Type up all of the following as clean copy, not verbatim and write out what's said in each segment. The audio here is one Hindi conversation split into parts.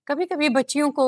कभी कभी बच्चियों को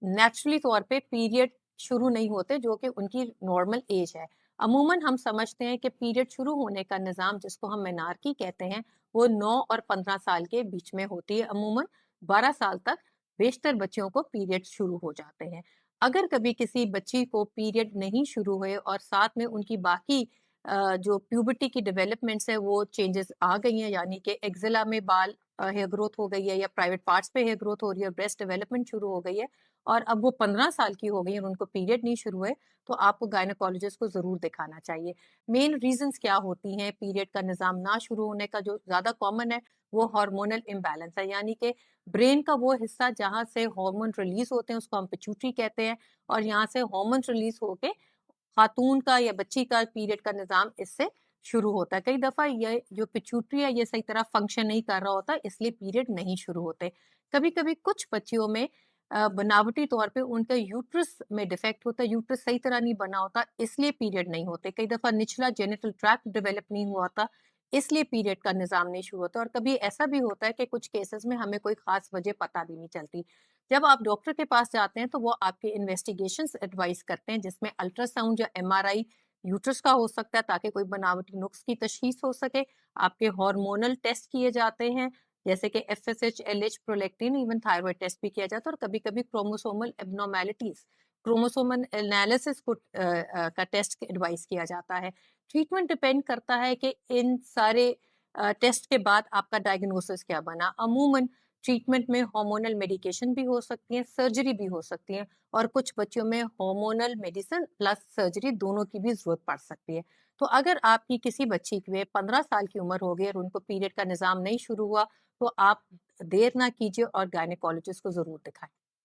नेचुरली तौर पे पीरियड शुरू नहीं होते जो कि उनकी नॉर्मल एज है। अमूमन हम समझते हैं कि पीरियड शुरू होने का निज़ाम जिसको हम मेनार्की कहते हैं वो 9 और 15 साल के बीच में होती है। अमूमन 12 साल तक बेशतर बच्चियों को पीरियड शुरू हो जाते हैं। अगर कभी किसी बच्ची को पीरियड नहीं शुरू हुए और साथ में उनकी बाकी जो प्यूबर्टी की डेवलपमेंट्स है वो चेंजेस आ गई हैं, यानी कि एक्जिला में बाल हेयर ग्रोथ हो गई है या प्राइवेट पार्ट्स पे हेयर ग्रोथ हो रही है, ब्रेस्ट डेवलपमेंट शुरू हो गई है और अब वो 15 साल की हो गई है और उनको पीरियड नहीं शुरू है, तो आपको गायनेकोलॉजिस्ट को जरूर दिखाना चाहिए। मेन रीजंस क्या होती हैं पीरियड का निज़ाम ना शुरू होने का? जो ज्यादा कॉमन है वो हार्मोनल इम्बैलेंस है, यानी कि ब्रेन का वो हिस्सा जहाँ से हार्मोन रिलीज होते हैं उसको हम पिट्यूटरी कहते हैं, और यहाँ से हार्मोन रिलीज होके खातून का या बच्ची का पीरियड का निज़ाम इससे शुरू होता है। कई दफ़ा ये जो पिट्यूटरी है ये सही तरह फंक्शन नहीं कर रहा होता, इसलिए पीरियड नहीं शुरू होते। कभी-कभी कुछ बच्चियों में बनावटी तौर पे उनका यूट्रस में डिफेक्ट होता है, यूट्रस सही तरह नहीं बना होता, इसलिए पीरियड नहीं होते। कई दफ़ा निचला जेनिटल ट्रैक्ट डेवलप नहीं हुआ होता, इसलिए पीरियड का निज़ाम नहीं शुरू होता। और कभी ऐसा भी होता है कि कुछ केसेस में हमें कोई ख़ास वजह पता भी नहीं चलती। जब आप डॉक्टर के पास जाते हैं तो वो आपके इन्वेस्टिगेशंस एडवाइस करते हैं, जिसमें अल्ट्रासाउंड या एमआरआई यूट्रस का हो सकता है ताकि कोई बनावटी नुक्स की तशखीस हो सके। आपके हार्मोनल टेस्ट किए जाते हैं जैसे कि FSH, LH, prolactin, even thyroid test भी किया जाता है, और कभी कभी क्रोमोसोमल एबनॉर्मेलिटीज, क्रोमोसोमल एनालिसिस को का टेस्ट एडवाइस किया जाता है। ट्रीटमेंट डिपेंड करता है कि इन सारे टेस्ट के बाद आपका डायग्नोसिस क्या बना। अमूमन ट्रीटमेंट में हार्मोनल मेडिकेशन भी हो सकती है, सर्जरी भी हो सकती है, और कुछ बच्चों में हार्मोनल मेडिसिन प्लस सर्जरी दोनों की भी जरूरत पड़ सकती है। तो अगर आपकी किसी बच्ची में 15 साल की उम्र हो गई और उनको पीरियड का निज़ाम नहीं शुरू हुआ, तो आप देर ना कीजिए और गायनेकोलॉजिस्ट को जरूर दिखाएं।